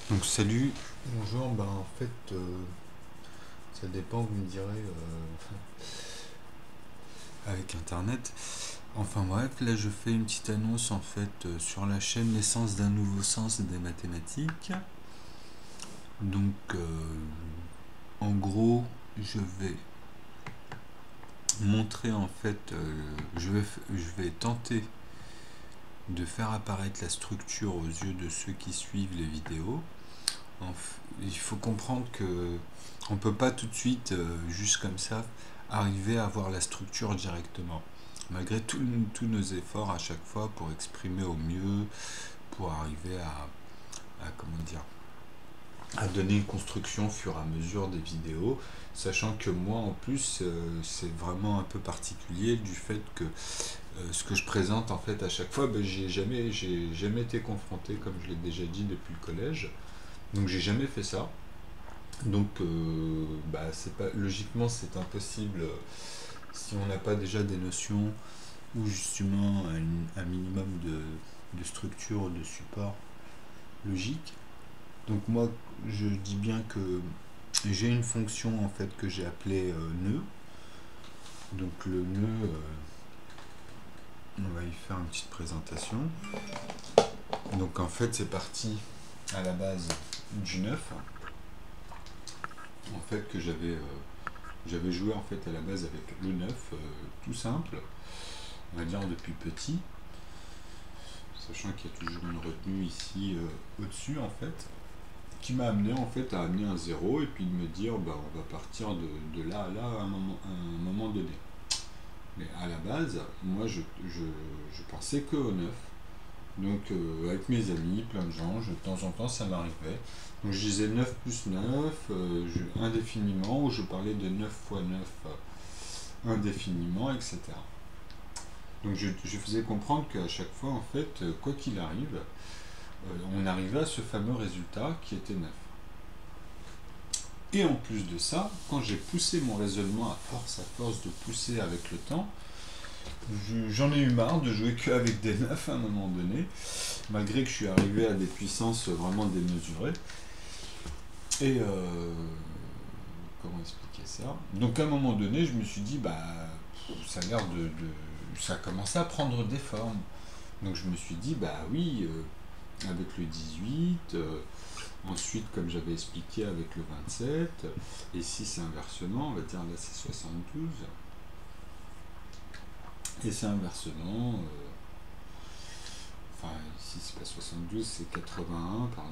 Donc salut, bonjour, en fait ça dépend, vous me direz, avec internet. Enfin bref, là je fais une petite annonce en fait sur la chaîne Naissance d'un nouveau sens des mathématiques. Donc en gros je vais montrer en fait, je vais tenter de faire apparaître la structure aux yeux de ceux qui suivent les vidéos. Il faut comprendre que on peut pas tout de suite, juste comme ça, arriver à voir la structure directement. Malgré tous nos efforts à chaque fois pour exprimer au mieux, pour arriver comment dire, à donner une construction au fur et à mesure des vidéos, sachant que moi en plus c'est vraiment un peu particulier du fait que ce que je présente en fait à chaque fois, j'ai jamais été confronté, comme je l'ai déjà dit, depuis le collège. Donc j'ai jamais fait ça. Donc c'est pas logiquement c'est impossible si on n'a pas déjà des notions ou justement un minimum de structure ou de support logique. Donc moi je dis bien que j'ai une fonction en fait que j'ai appelée nœud. Donc le nœud, on va y faire une petite présentation. Donc en fait c'est parti à la base du 9 en fait que j'avais joué en fait à la base avec le 9 tout simple, on va dire depuis petit, sachant qu'il y a toujours une retenue ici au-dessus en fait, qui m'a amené en fait à amener un zéro et puis de me dire on va partir de là à là à un moment donné. Mais à la base, moi je pensais que au 9. Donc avec mes amis, plein de gens, de temps en temps ça m'arrivait. Donc je disais 9 plus 9 indéfiniment, ou je parlais de 9 fois 9 indéfiniment, etc. Donc je faisais comprendre qu'à chaque fois, en fait, quoi qu'il arrive, on arrivait à ce fameux résultat qui était 9. Et en plus de ça, quand j'ai poussé mon raisonnement à force de pousser avec le temps, j'en ai eu marre de jouer qu'avec des 9 à un moment donné, malgré que je suis arrivé à des puissances vraiment démesurées. Et comment expliquer ça? Donc à un moment donné, je me suis dit, ça a l'air ça a commencé à prendre des formes. Donc je me suis dit, oui, avec le 18, ensuite, comme j'avais expliqué, avec le 27, et si c'est inversement, on va dire là c'est 72, et c'est inversement, enfin ici c'est pas 72, c'est 81, pardon.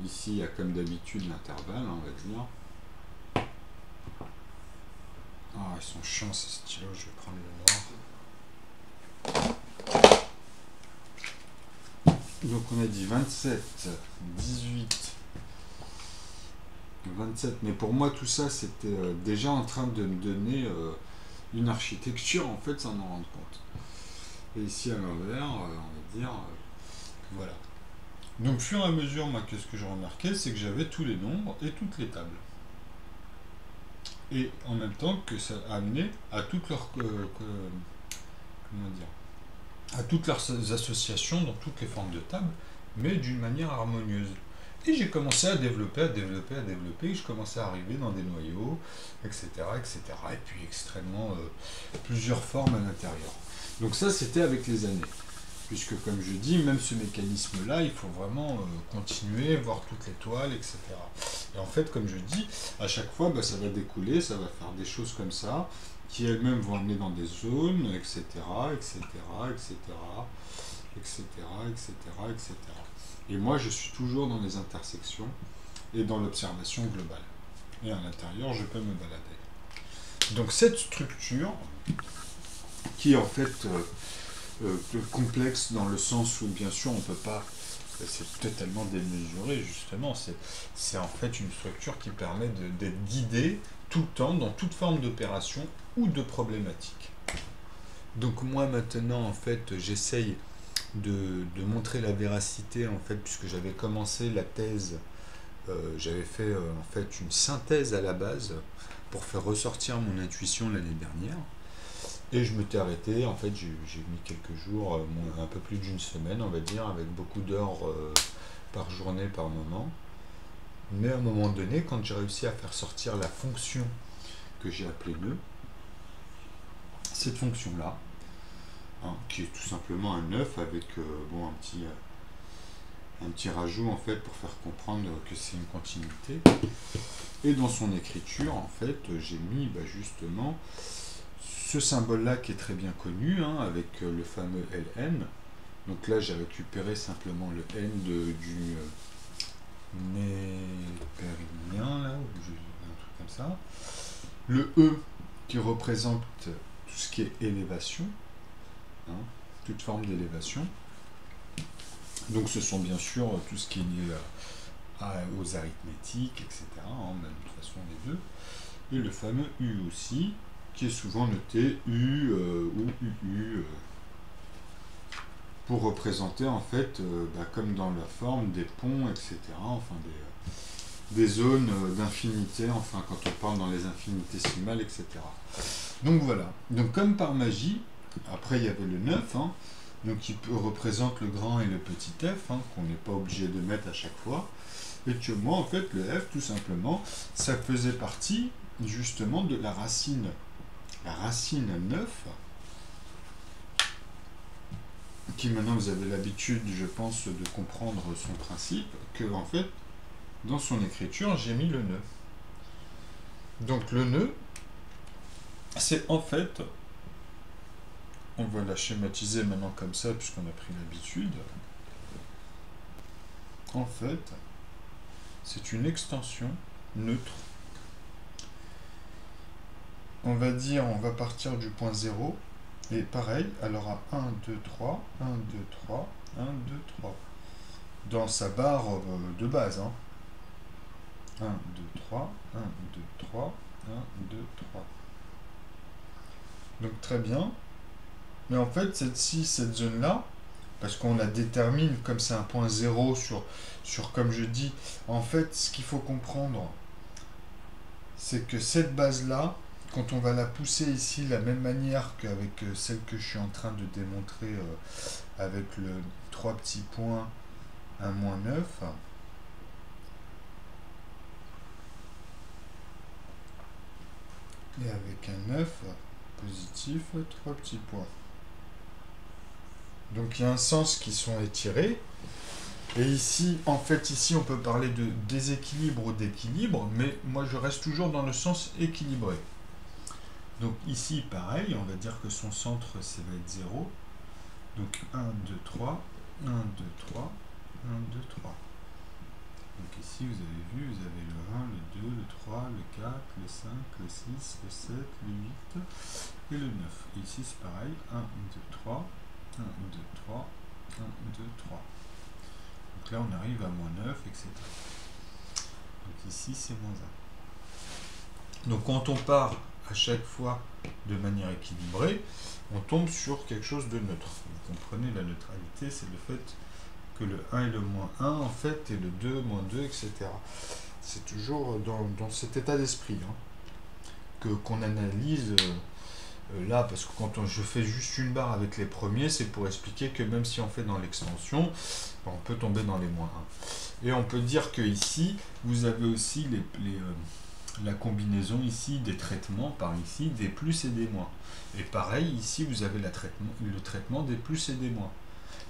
Ici il y a comme d'habitude l'intervalle, on va dire. Ah, ils sont chiants ces stylos, je vais prendre le noir. Donc on a dit 27, 18, 27, mais pour moi tout ça c'était déjà en train de me donner une architecture en fait sans en rendre compte. Et ici à l'envers, on va dire, voilà. Donc au fur et à mesure, moi, qu'est-ce que je remarquais, c'est que j'avais tous les nombres et toutes les tables. Et en même temps que ça a amené à toutes leurs comment dire, à toutes leurs associations dans toutes les formes de tables, mais d'une manière harmonieuse. Et j'ai commencé à développer, et je commençais à arriver dans des noyaux, etc., etc., et puis extrêmement plusieurs formes à l'intérieur. Donc ça, c'était avec les années. Puisque, comme je dis, même ce mécanisme-là, il faut vraiment continuer, voir toutes les toiles, etc. Et en fait, comme je dis, à chaque fois, ça va découler, ça va faire des choses comme ça, qui elles-mêmes vont amener dans des zones, etc., etc., etc., etc., etc., etc. Et moi, je suis toujours dans les intersections et dans l'observation globale. Et à l'intérieur, je peux me balader. Donc cette structure, qui est en fait complexe dans le sens où, bien sûr, on ne peut pas, c'est totalement démesuré, justement. C'est en fait une structure qui permet d'être guidée tout le temps dans toute forme d'opération ou de problématique. Donc moi, maintenant, en fait, j'essaye de montrer la véracité, en fait, puisque j'avais commencé la thèse, j'avais fait en fait une synthèse à la base pour faire ressortir mon intuition l'année dernière. Et je m'étais arrêté, en fait j'ai mis quelques jours, un peu plus d'une semaine on va dire, avec beaucoup d'heures par journée par moment. Mais à un moment donné, quand j'ai réussi à faire sortir la fonction que j'ai appelée nœud, cette fonction-là, hein, qui est tout simplement un œuf avec bon, un petit rajout en fait pour faire comprendre que c'est une continuité. Et dans son écriture, en fait, j'ai mis justement ce symbole-là qui est très bien connu, hein, avec le fameux ln. Donc là, j'ai récupéré simplement le n du népérinien, là, ou un truc comme ça. Le E qui représente tout ce qui est élévation, hein, toute forme d'élévation. Donc ce sont bien sûr tout ce qui est lié aux arithmétiques, etc. Hein, même de toute façon les deux. Et le fameux U aussi, qui est souvent noté U ou UU, pour représenter en fait, comme dans la forme des ponts, etc. Enfin des zones d'infinité, enfin quand on parle dans les infinitésimales, etc. Donc voilà. Donc comme par magie, après il y avait le 9, hein, donc qui représente le grand et le petit f, hein, qu'on n'est pas obligé de mettre à chaque fois. Et que moi, en fait, le f, tout simplement, ça faisait partie justement de la racine 9, qui maintenant vous avez l'habitude, je pense, de comprendre son principe, que en fait, dans son écriture, j'ai mis le nœud. Donc le nœud, c'est en fait, on va la schématiser maintenant comme ça, puisqu'on a pris l'habitude. En fait, c'est une extension neutre. On va dire, on va partir du point 0, et pareil, elle aura 1, 2, 3, 1, 2, 3, 1, 2, 3. Dans sa barre de base, hein. 1, 2, 3, 1, 2, 3, 1, 2, 3. Donc très bien. Mais en fait, cette zone-là, parce qu'on la détermine comme c'est un point 0 sur, comme je dis, en fait, ce qu'il faut comprendre, c'est que cette base-là, quand on va la pousser ici, de la même manière qu'avec celle que je suis en train de démontrer avec le 3 petits points, 1 moins 9, et avec un 9 positif, 3 petits points. Donc il y a un sens qui sont étirés. Et ici, en fait, ici, on peut parler de déséquilibre ou d'équilibre, mais moi, je reste toujours dans le sens équilibré. Donc ici, pareil, on va dire que son centre, ça va être 0. Donc 1, 2, 3, 1, 2, 3, 1, 2, 3. Donc ici, vous avez vu, vous avez le 1, le 2, le 3, le 4, le 5, le 6, le 7, le 8 et le 9. Et ici, c'est pareil, 1, 2, 3, 1, 2, 3, 1, 2, 3. Donc là, on arrive à moins 9, etc. Donc ici, c'est moins 1. Donc quand on part à chaque fois de manière équilibrée, on tombe sur quelque chose de neutre. Vous comprenez, la neutralité, c'est le fait que le 1 et le moins 1, en fait, et le 2, moins 2, etc. C'est toujours dans cet état d'esprit qu'on analyse là, parce que quand je fais juste une barre avec les premiers, c'est pour expliquer que même si on fait dans l'extension, on peut tomber dans les moins 1. Et on peut dire que ici, vous avez aussi la combinaison ici des traitements par ici, des plus et des moins. Et pareil, ici, vous avez le traitement des plus et des moins.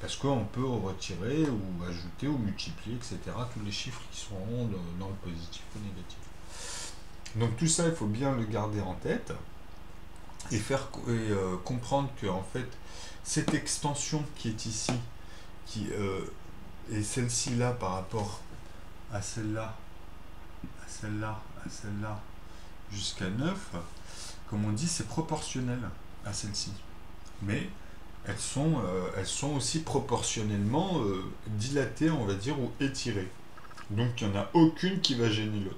Parce qu'on peut retirer ou ajouter ou multiplier, etc. tous les chiffres qui seront dans le positif ou négatif. Donc tout ça, il faut bien le garder en tête et comprendre que en fait, cette extension qui est ici, qui est celle-ci là par rapport à celle-là, à celle-là, à celle-là, jusqu'à 9, comme on dit, c'est proportionnel à celle-ci. Mais elles sont aussi proportionnellement dilatées, on va dire, ou étirées. Donc il n'y en a aucune qui va gêner l'autre.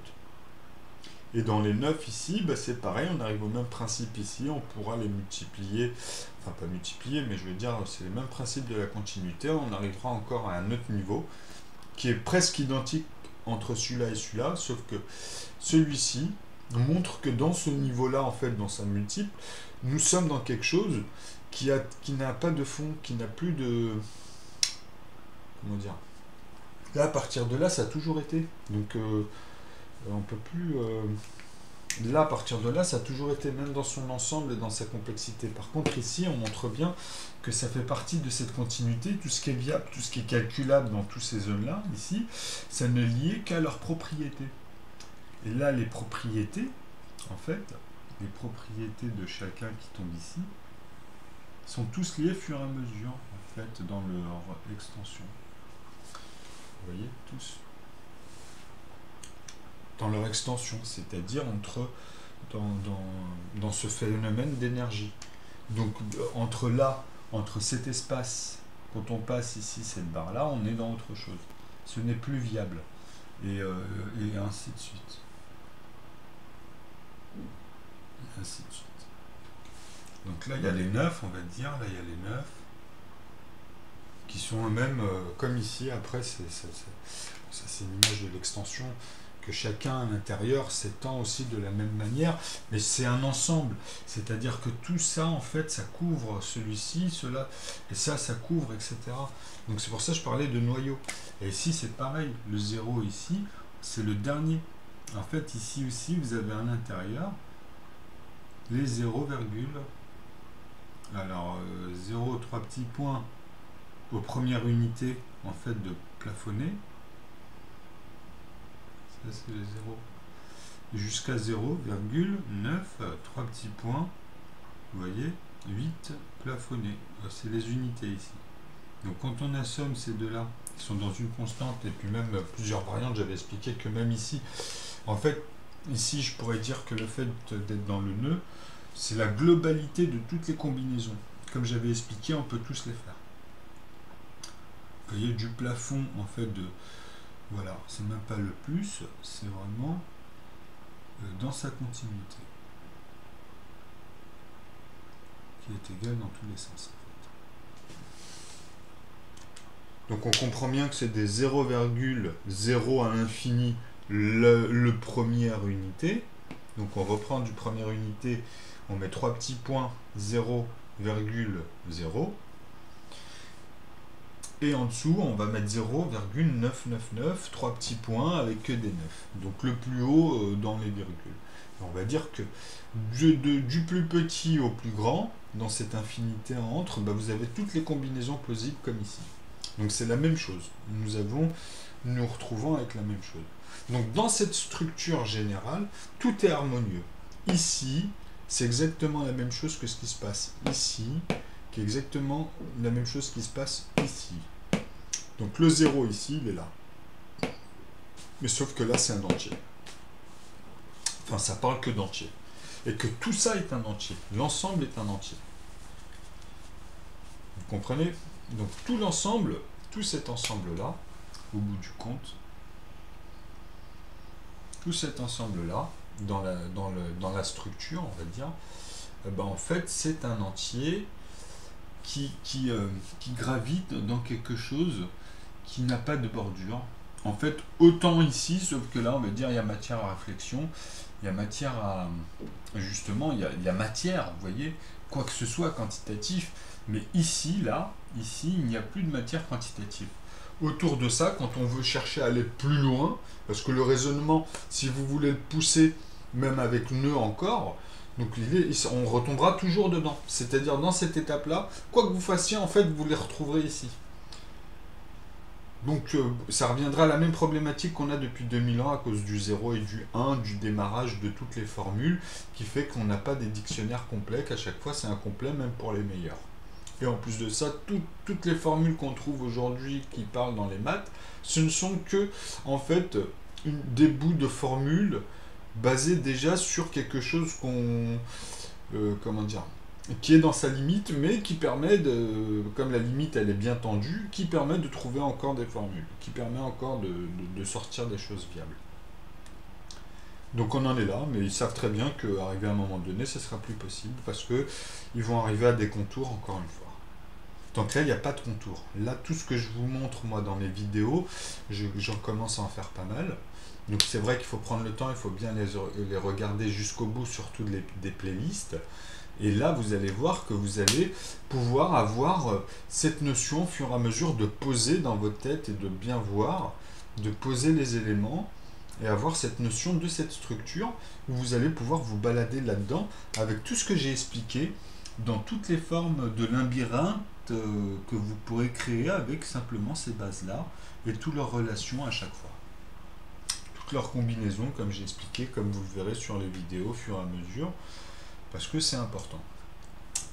Et dans les 9 ici, c'est pareil, on arrive au même principe ici, on pourra les multiplier, enfin pas multiplier, mais je veux dire, c'est le même principe de la continuité, on arrivera encore à un autre niveau, qui est presque identique entre celui-là et celui-là, sauf que celui-ci, montre que dans ce niveau-là, en fait, dans sa multiple, nous sommes dans quelque chose qui n'a pas de fond, qui n'a plus de... Comment dire? Là, à partir de là, ça a toujours été. Donc, on peut plus... là, à partir de là, ça a toujours été, même dans son ensemble et dans sa complexité. Par contre, ici, on montre bien que ça fait partie de cette continuité. Tout ce qui est viable, tout ce qui est calculable dans toutes ces zones-là, ici, ça ne liait qu'à leurs propriétés. Et là, les propriétés, en fait, les propriétés de chacun qui tombe ici, sont tous liés au fur et à mesure, en fait, dans leur extension. Vous voyez, tous. Dans leur extension, c'est-à-dire dans ce phénomène d'énergie. Donc, entre cet espace, quand on passe ici, cette barre-là, on est dans autre chose. Ce n'est plus viable. Et ainsi de suite. Et ainsi de suite. Donc là, il y a les 9, on va dire. Là, il y a les 9. Qui sont eux-mêmes, comme ici. Après, ça c'est une image de l'extension. Que chacun à l'intérieur s'étend aussi de la même manière. Mais c'est un ensemble. C'est-à-dire que tout ça, en fait, ça couvre celui-ci, cela. Et ça couvre, etc. Donc c'est pour ça que je parlais de noyau. Et ici, c'est pareil. Le 0 ici, c'est le dernier. En fait, ici aussi, vous avez à l'intérieur les 0, alors 0, 3 petits points aux premières unités en fait de plafonner. Ça c'est les 0. Jusqu'à 0,9, 3 petits points, vous voyez, 8 plafonnés. C'est les unités ici. Donc quand on assomme ces deux-là, qui sont dans une constante, et puis même plusieurs variantes, j'avais expliqué que même ici, en fait, ici je pourrais dire que le fait d'être dans le nœud, c'est la globalité de toutes les combinaisons. Comme j'avais expliqué, on peut tous les faire. Vous voyez, du plafond, en fait, voilà, c'est même pas le plus, c'est vraiment dans sa continuité. Qui est égale dans tous les sens, en fait. Donc on comprend bien que c'est des 0,0 à l'infini le première unité. Donc on reprend du première unité, on met 3 petits points, 0,0. Et en dessous, on va mettre 0,999, 3 petits points avec que des 9. Donc le plus haut dans les virgules. On va dire que du plus petit au plus grand, dans cette infinité entre, vous avez toutes les combinaisons possibles comme ici. Donc c'est la même chose. Nous retrouvons avec la même chose. Donc dans cette structure générale, tout est harmonieux. Ici, c'est exactement la même chose que ce qui se passe ici, qui est exactement la même chose qui se passe ici. Donc le 0 ici, il est là. Mais sauf que là, c'est un entier. Enfin, ça parle que d'entier. Et que tout ça est un entier. L'ensemble est un entier. Vous comprenez? Donc tout l'ensemble, tout cet ensemble-là, au bout du compte, tout cet ensemble-là, dans la structure, on va dire, en fait, c'est un entier qui gravite dans quelque chose qui n'a pas de bordure. En fait, autant ici, sauf que là, on va dire, il y a matière à réflexion, il y a matière à... Justement, il y a matière, vous voyez, quoi que ce soit quantitatif, mais ici, il n'y a plus de matière quantitative. Autour de ça, quand on veut chercher à aller plus loin, parce que le raisonnement, si vous voulez le pousser, même avec nœud encore, donc on retombera toujours dedans. C'est-à-dire dans cette étape-là, quoi que vous fassiez, en fait, vous les retrouverez ici. Donc ça reviendra à la même problématique qu'on a depuis 2000 ans à cause du 0 et du 1, du démarrage de toutes les formules, qui fait qu'on n'a pas des dictionnaires complets, qu'à chaque fois c'est incomplet, même pour les meilleurs. Et en plus de ça, toutes les formules qu'on trouve aujourd'hui qui parlent dans les maths, ce ne sont que, en fait, des bouts de formules basés déjà sur quelque chose qui est dans sa limite, mais qui permet comme la limite elle est bien tendue, qui permet de trouver encore des formules, qui permet encore de sortir des choses viables. Donc on en est là, mais ils savent très bien qu'arrivé à un moment donné, ce sera plus possible, parce qu'ils vont arriver à des contours encore une fois. Donc là, il n'y a pas de contour. Là, tout ce que je vous montre, moi, dans mes vidéos, j'en commence à en faire pas mal. Donc c'est vrai qu'il faut prendre le temps, il faut bien les regarder jusqu'au bout, surtout des playlists. Et là, vous allez voir que vous allez pouvoir avoir cette notion au fur et à mesure de poser dans votre tête et de bien voir, de poser les éléments et avoir cette notion de cette structure où vous allez pouvoir vous balader là-dedans avec tout ce que j'ai expliqué dans toutes les formes de labyrinthe que vous pourrez créer avec simplement ces bases-là et toutes leurs relations à chaque fois. Toutes leurs combinaisons, comme j'ai expliqué, comme vous le verrez sur les vidéos au fur et à mesure, parce que c'est important.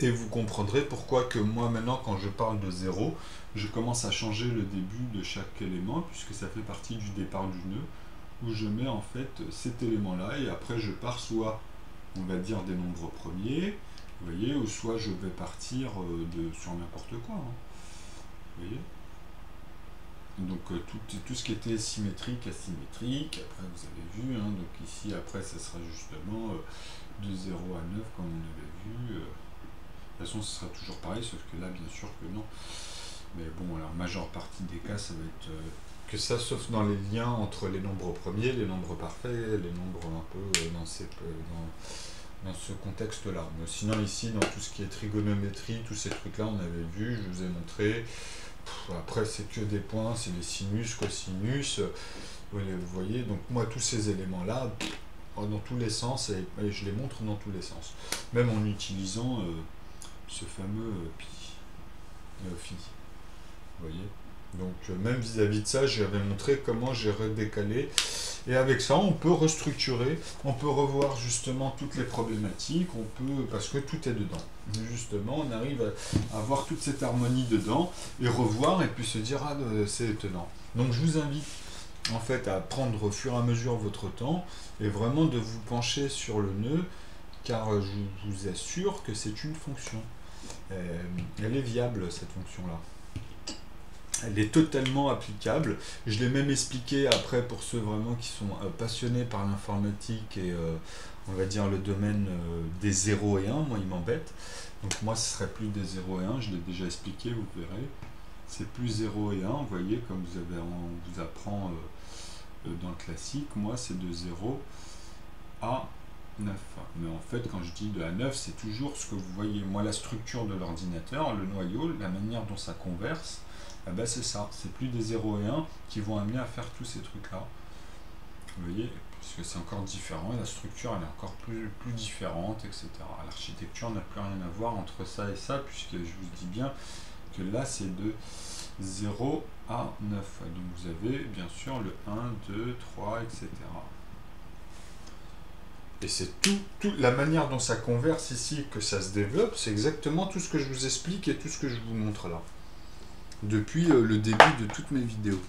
Et vous comprendrez pourquoi que moi maintenant quand je parle de 0, je commence à changer le début de chaque élément, puisque ça fait partie du départ du nœud, où je mets en fait cet élément-là, et après je pars soit, on va dire, des nombres premiers, vous voyez, ou soit je vais partir sur n'importe quoi. Hein, vous voyez. Donc tout ce qui était symétrique, asymétrique, après vous avez vu, hein, donc ici après ça sera justement de 0 à 9 comme on avait vu. De toute façon ce sera toujours pareil, sauf que là bien sûr que non. Mais bon, alors majeure partie des cas ça va être que ça, sauf dans les liens entre les nombres premiers, les nombres parfaits, les nombres un peu dans ce contexte-là. Mais sinon ici, dans tout ce qui est trigonométrie, tous ces trucs-là, on avait vu, je vous ai montré. Après, c'est que des points, c'est les sinus, cosinus. Vous voyez, donc moi, tous ces éléments-là, dans tous les sens, et je les montre dans tous les sens. Même en utilisant ce fameux phi. Vous voyez. Donc même vis-à-vis de ça, j'avais montré comment j'ai redécalé. Et avec ça, on peut restructurer, on peut revoir justement toutes les problématiques, parce que tout est dedans. Justement, on arrive à avoir toute cette harmonie dedans, et revoir, et puis se dire, ah, c'est étonnant. Donc je vous invite en fait à prendre au fur et à mesure votre temps, et vraiment de vous pencher sur le nœud, car je vous assure que c'est une fonction. Elle est viable, cette fonction-là. Elle est totalement applicable. Je l'ai même expliqué après pour ceux vraiment qui sont passionnés par l'informatique et on va dire le domaine des 0 et 1. Moi, il m'embête. Donc moi, ce serait plus des 0 et 1. Je l'ai déjà expliqué, vous verrez. C'est plus 0 et 1. Vous voyez, comme on vous apprend dans le classique. Moi, c'est de 0 à 9. Mais en fait, quand je dis de à 9, c'est toujours ce que vous voyez. Moi, la structure de l'ordinateur, le noyau, la manière dont ça converse, eh ben c'est ça, c'est plus des 0 et 1 qui vont amener à faire tous ces trucs-là. Vous voyez, puisque c'est encore différent, et la structure elle est encore plus différente, etc. L'architecture n'a plus rien à voir entre ça et ça, puisque je vous dis bien que là c'est de 0 à 9. Donc vous avez bien sûr le 1, 2, 3, etc. Et c'est tout la manière dont ça converse ici, que ça se développe, c'est exactement tout ce que je vous explique et tout ce que je vous montre là. Depuis le début de toutes mes vidéos.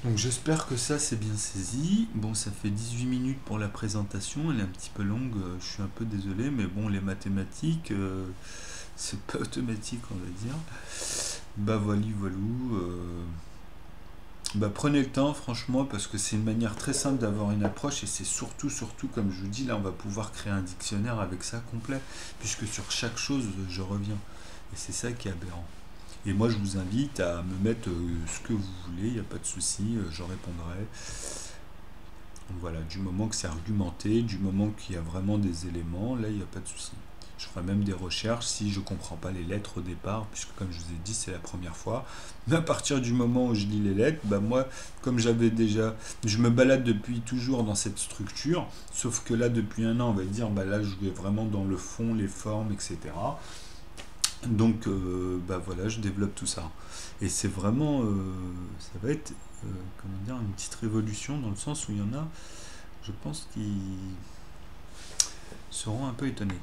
Donc j'espère que ça c'est bien saisi. Bon, ça fait 18 minutes pour la présentation, elle est un petit peu longue, je suis un peu désolé, mais bon, les mathématiques, c'est pas automatique, on va dire. Bah voilou. Bah prenez le temps, franchement, parce que c'est une manière très simple d'avoir une approche, et c'est surtout, comme je vous dis, là on va pouvoir créer un dictionnaire avec ça complet, puisque sur chaque chose, je reviens. Et c'est ça qui est aberrant. Et moi, je vous invite à me mettre ce que vous voulez, il n'y a pas de souci, je répondrai. Voilà, du moment que c'est argumenté, du moment qu'il y a vraiment des éléments, là, il n'y a pas de souci. Je ferai même des recherches si je ne comprends pas les lettres au départ, puisque comme je vous ai dit, c'est la première fois. Mais à partir du moment où je lis les lettres, bah moi, comme je me balade depuis toujours dans cette structure, sauf que là, depuis un an, on va dire, bah là, je vais vraiment dans le fond, les formes, etc. Donc bah voilà, je développe tout ça et c'est vraiment ça va être comment dire, une petite révolution, dans le sens où il y en a, je pense, qui seront un peu étonnés.